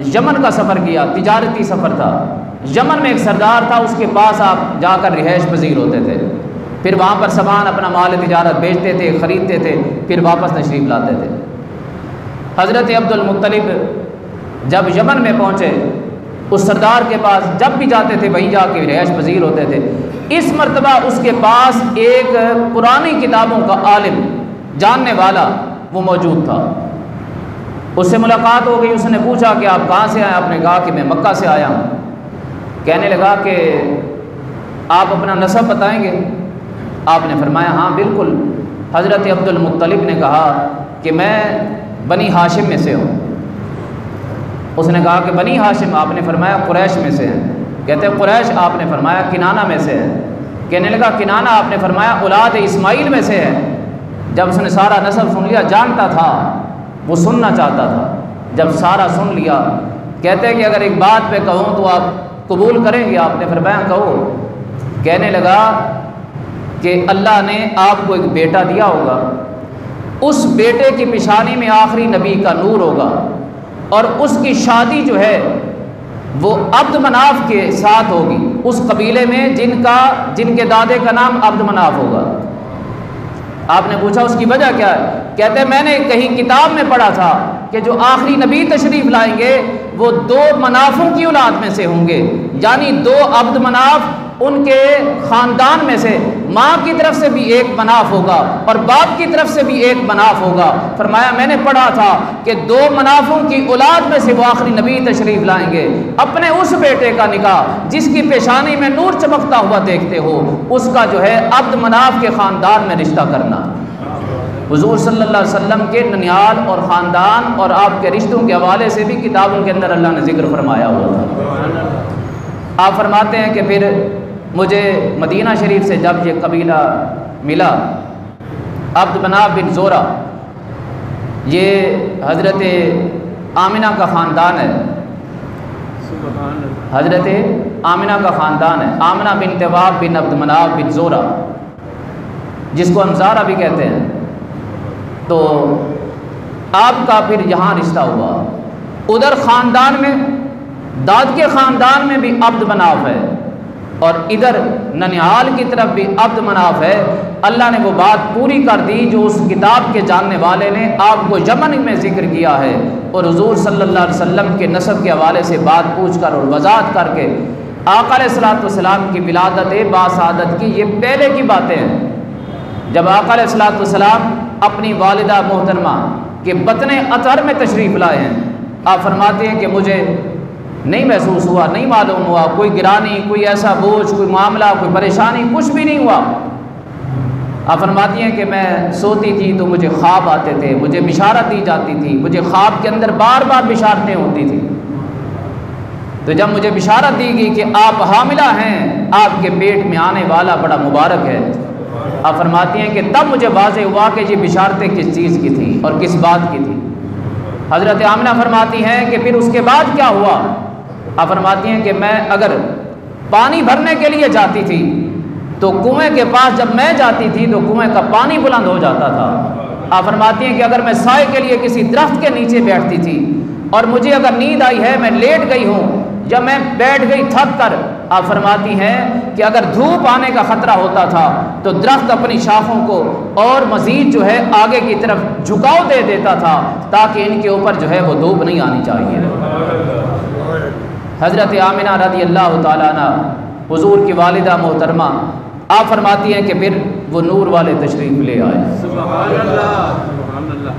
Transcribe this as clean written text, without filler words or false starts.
Yemen का सफ़र किया, तिजारती सफ़र था। यमन में एक सरदार था, उसके पास आप जाकर रिहाइश पजीर होते थे। फिर वहाँ पर सामान अपना माल तिजारत बेचते थे, ख़रीदते थे, फिर वापस तशरीफ़ लाते थे। हज़रत अब्दुल मुत्तलिब जब यमन में पहुँचे, उस सरदार के पास जब भी जाते थे वहीं जाके रिहाइश पजीर होते थे। इस मरतबा उसके पास एक पुरानी किताबों का आलिम, जानने वाला वो मौजूद था। उससे मुलाकात हो गई। उसने पूछा कि आप कहाँ से आए? आपने कहा कि मैं मक्का से आया हूँ। कहने लगा कि आप अपना नसब बताएंगे? आपने फरमाया हाँ बिल्कुल। हज़रत अब्दुल मुत्तलिब ने कहा कि मैं बनी हाशिम में से हूँ। उसने कहा कि बनी हाशिम? आपने फरमाया कुरैश में से हैं। कहते हैं कुरैश? आपने फरमाया किनाना में से है। कहने लगा किनाना? आपने फरमाया औलाद इस्माइल में से है। जब उसने सारा नस्ल सुन लिया, जानता था, वो सुनना चाहता था। जब सारा सुन लिया, कहते हैं कि अगर एक बात पे कहूँ तो आप कबूल करेंगे? आपने फरमाया कहो। कहने लगा कि अल्लाह ने आपको एक बेटा दिया होगा, उस बेटे की पेशानी में आखिरी नबी का नूर होगा, और उसकी शादी जो है वो अब्द मनाफ के साथ होगी, उस कबीले में जिनके दादे का नाम अब्द मनाफ होगा। आपने पूछा उसकी वजह क्या है? कहते मैंने कहीं किताब में पढ़ा था कि जो आखिरी नबी तशरीफ़ लाएंगे वो दो मनाफों की औलाद में से होंगे, यानी दो अब्द मनाफ, उनके ख़ानदान में से माँ की तरफ से भी एक मनाफ होगा और बाप की तरफ से भी एक मनाफ होगा। फरमाया मैंने पढ़ा था कि दो मनाफों की औलाद में से वो आखिरी नबी तशरीफ़ लाएंगे। अपने उस बेटे का निकाह जिसकी पेशानी में नूर चमकता हुआ देखते हो, उसका जो है अब्द मनाफ के ख़ानदान में रिश्ता करना। हुज़ूर सल्लल्लाहु अलैहि वसल्लम के ननियाल और ख़ानदान और आपके रिश्तों के हवाले से भी किताबों के अंदर अल्लाह ने जिक्र फरमाया हुआ था। आप फरमाते हैं कि फिर मुझे मदीना शरीफ से जब ये कबीला मिला, अब्द मनाफ बिन ज़ोरा, ये हज़रत आमिना का ख़ानदान है। हज़रत आमिना का ख़ानदान है। आमिना बिन तवाब बिन अब्द मनाफ बिन ज़ोरा, जिसको अंसारा भी कहते हैं। तो आपका फिर यहाँ रिश्ता हुआ। उधर ख़ानदान में, दाद के ख़ानदान में भी अब्द मनाफ है, और इधर ननिहाल की तरफ भी अब्द मनाफ है। अल्लाह ने वो बात पूरी कर दी जो उस किताब के जानने वाले ने आपको यमन में ज़िक्र किया है, और हुज़ूर सल्लल्लाहु अलैहि वसल्लम के नसब के हवाले से बात पूछ कर और वज़ाहत करके आका अलैहिस्सलातु वस्सलाम की विलादत बासादत की ये पहले की बातें हैं। जब आका अलैहिस्सलातु वस्सलाम अपनी वालिदा मोहतरमा के बतने अतर में तशरीफ़ लाए हैं, आप फरमाते हैं कि मुझे नहीं महसूस हुआ, नहीं मालूम हुआ कोई गिरानी, कोई ऐसा बोझ, कोई मामला, कोई परेशानी, कुछ भी नहीं हुआ। आप फरमाती हैं कि मैं सोती थी तो मुझे ख्वाब आते थे, मुझे बिशारत दी जाती थी, मुझे ख्वाब के अंदर बार बार बिशारतें होती थी। तो जब मुझे बिशारत दी गई कि आप हामिला हैं, आपके पेट में आने वाला बड़ा मुबारक है, आप फरमाती हैं कि तब मुझे वाज़ेह हुआ कि ये बिशारतें किस चीज़ की थी और किस बात की थी। हज़रत आमिना फरमाती हैं कि फिर उसके बाद क्या हुआ? आप फरमाती हैं कि मैं अगर पानी भरने के लिए जाती थी तो कुएं के पास जब मैं जाती थी तो कुएं का पानी बुलंद हो जाता था। आप फरमाती हैं कि अगर मैं साए के लिए किसी दरख्त के नीचे बैठती थी और मुझे अगर नींद आई है, मैं लेट गई हूँ या मैं बैठ गई थक कर, आप फरमाती हैं कि अगर धूप आने का ख़तरा होता था तो दरख्त अपनी शाखों को और मज़ीद जो है आगे की तरफ झुकाव दे देता था ताकि इनके ऊपर जो है वो धूप नहीं आनी चाहिए। हज़रत आमिना रज़ी अल्लाह ताला अन्हा हुज़ूर की वालिदा मोहतरमा, आप फरमाती हैं कि फिर वो नूर वाले तशरीफ़ ले आए। सुभान अल्लाह, सुभान अल्लाह।